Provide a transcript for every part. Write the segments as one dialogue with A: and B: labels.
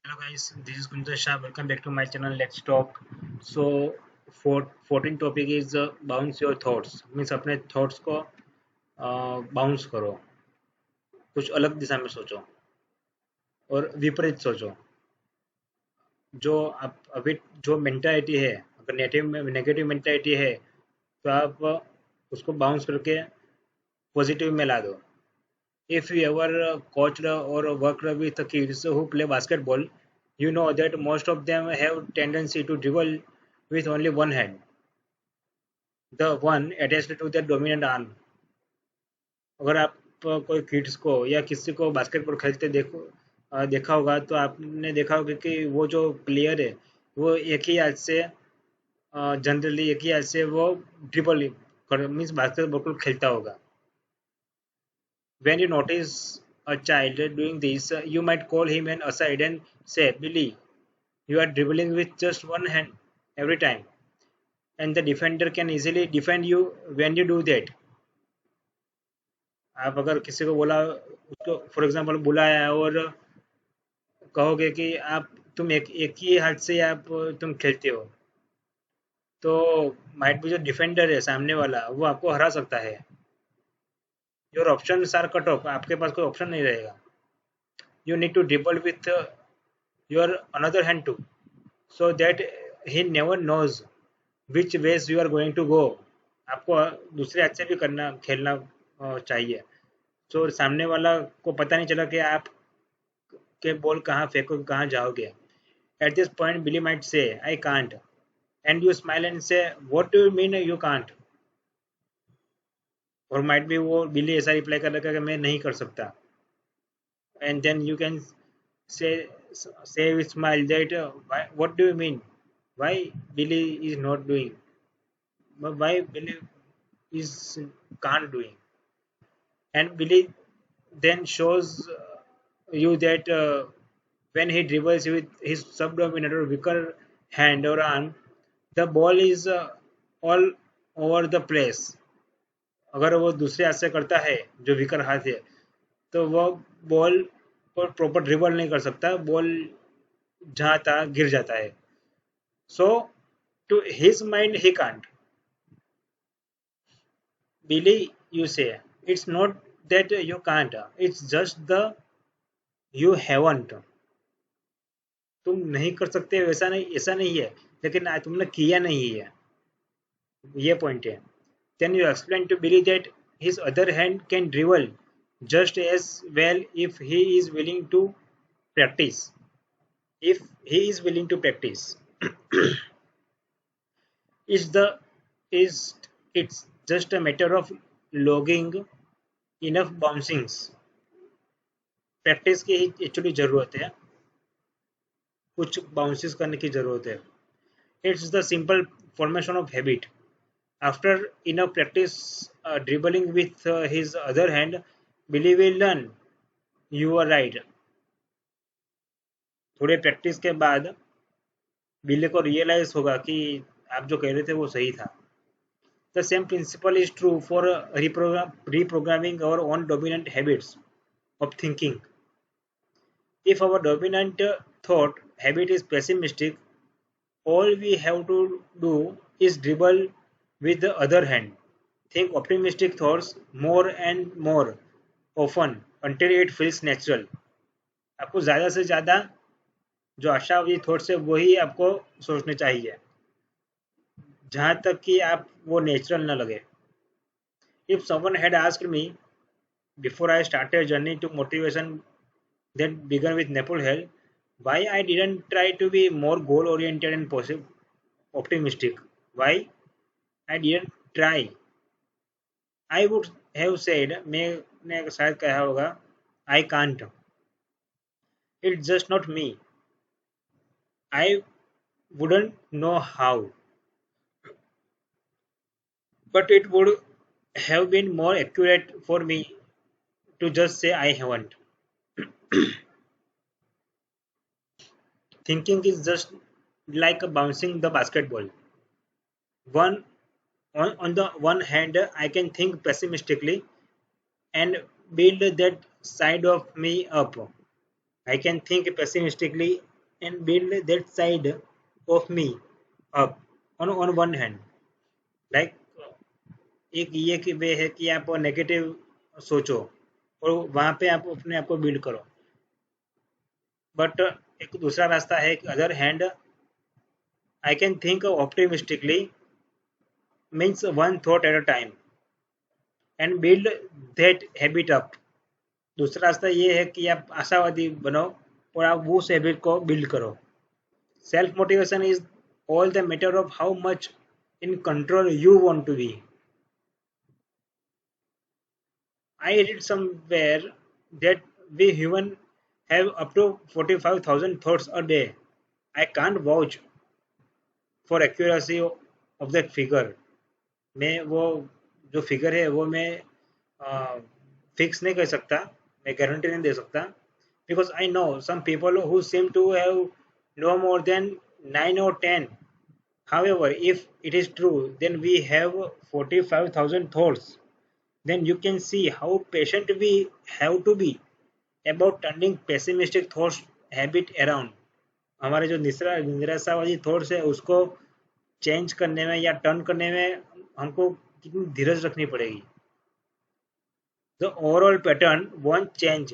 A: Hello guys, this is Kuntal Shah. Welcome back to my channel. Let's talk. So, 14 topic is bounce your thoughts. Means अपने thoughts को bounce करो, कुछ अलग दिशा में सोचो और विपरीत सोचो. जो आप अभी जो मेंटालिटी है, अगर नेगेटिव मेंटालिटी है, तो आप उसको बाउंस करके पॉजिटिव में ला दो. If you ever coached or worked with kids who play basketball, you know that most of them have tendency to dribble with only one hand, the one attached to their dominant arm. अगर आप कोई kids को या किसी को basketball खेलते देखा होगा तो आपने देखा होगा कि वो जो प्लेयर है वो एक ही हाथ से जनरली एक ही हाथ से वो ड्रिबल कर मीन्स बास्केटबॉल को खेलता होगा. When you notice a child doing this, you might call him an aside and say, Billy, you are dribbling with just one hand every time, and the defender can easily defend you when you do that. आप अगर किसी को बोला उसको for example बुलाया और कहोगे कि आप तुम एक ही हाथ से आप तुम खेलते हो तो माइट भी जो डिफेंडर है सामने वाला वो आपको हरा सकता है. Your option are cut off. आपके पास कोई ऑप्शन नहीं रहेगा. You need to dribble with your another hand too, so that he never knows which ways you are going to go. आपको दूसरे हाथ से भी करना खेलना चाहिए. so, सामने वाला को पता नहीं चला कि आप के बॉल कहाँ फेंको कहाँ जाओगे. At this point Billy might say I can't, and you smile and say what do you mean you can't. और might भी वो बिली ऐसा रिप्लाई कर लगा कि मैं नहीं कर सकता. And then you can say say with smile that what do you mean why Billy is not doing, but why Billy is can't doing. And Billy then shows you that when he dribbles with his subdominant or weaker hand or arm, the ball is all over the place. अगर वो दूसरे हाथ से करता है जो weaker हाथ है तो वो बॉल पर प्रॉपर ड्रिबल नहीं कर सकता. बॉल जहाँ तहाँ गिर जाता है. So to his mind he can't. Billy, you say, it's not that you can't, it's just the you haven't. तुम नहीं कर सकते वैसा नहीं ऐसा नहीं है लेकिन तुमने किया नहीं है. ये पॉइंट है. Then you explain to Billy that his other hand can dribble just as well if he is willing to practice. If he is willing to practice. It's the is it's just a matter of logging enough bouncings. Practice की actually ज़रूरत है. कुछ bounces करने की ज़रूरत है. It's the simple formation of habit. After enough practice dribbling with his other hand, Billy will learn. You are right. थोड़े practice के बाद बिली को रियलाइज होगा कि आप जो कह रहे थे वो सही था. The same principle is true for reprogramming our own dominant habits of thinking. If our dominant thought habit is pessimistic, all we have to do is dribble with the other hand. Think optimistic thoughts more and more often until it feels natural. आपको ज़्यादा से ज़्यादा जो आशावादी thoughts है वही आपको सोचने चाहिए जहाँ तक कि आप वो नेचुरल न लगे. If someone had asked me before I started journey to motivation that began with Nepal Hill, why I didn't try to be more goal oriented and positive, optimistic, why I didn't try, I would have said, मैंने शायद कहा होगा, I can't. It's just not me. I wouldn't know how. But it would have been more accurate for me to just say I haven't. Thinking is just like bouncing the basketball. One on the one hand, I can think pessimistically and build that side of me up. I can think pessimistically and build that side of me up on one hand. Like एक ये कि वे है कि आप negative सोचो और वहां पे आप अपने आप को बिल्ड करो, बट एक दूसरा रास्ता है कि other hand I can think optimistically, means one thought at a time and build that habit up. दूसरा रास्ता ये है कि आप आशावादी बनो और आप उस हैबिट को बिल्ड करो। Self motivation is all the matter of how much in control you want to be. I read somewhere that we human have up to 45,000 thoughts a day. I can't vouch for accuracy of that figure. मैं वो जो figure है वो मैं fix नहीं कर सकता, मैं गारंटी नहीं दे सकता, because I know some people who seem to have no more than 9 or 10. However, if it is true, then we have 45,000 thoughts. Then you can see how patient we have to be about turning pessimistic thoughts habit around. हमारे जो निराशावादी thoughts है उसको change करने में या turn करने में हमको कितनी धीरज रखनी पड़ेगी। The overall pattern won't change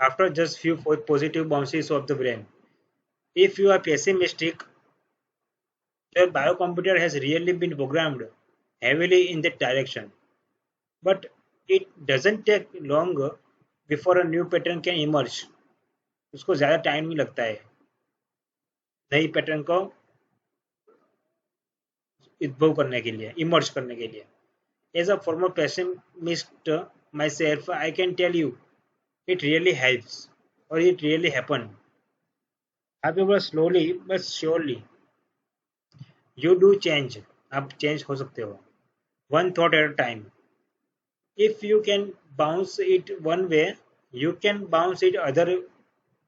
A: after just few positive bounces of the brain. If you are pessimistic, your biocomputer has really been programmed heavily in that direction. But it doesn't take long before a new pattern can emerge. उसको ज़्यादा time नहीं लगता है नई pattern को उद्भव करने के लिए, इमर्ज करने के लिए। As a former pessimist myself I can tell you it really helps और it really happen. However slowly but surely you do change. आप चेंज हो सकते हो one thought at a time. If you can bounce it one way, you can bounce it other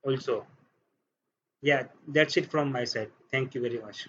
A: also. Yeah, that's it from my side. Thank you very much.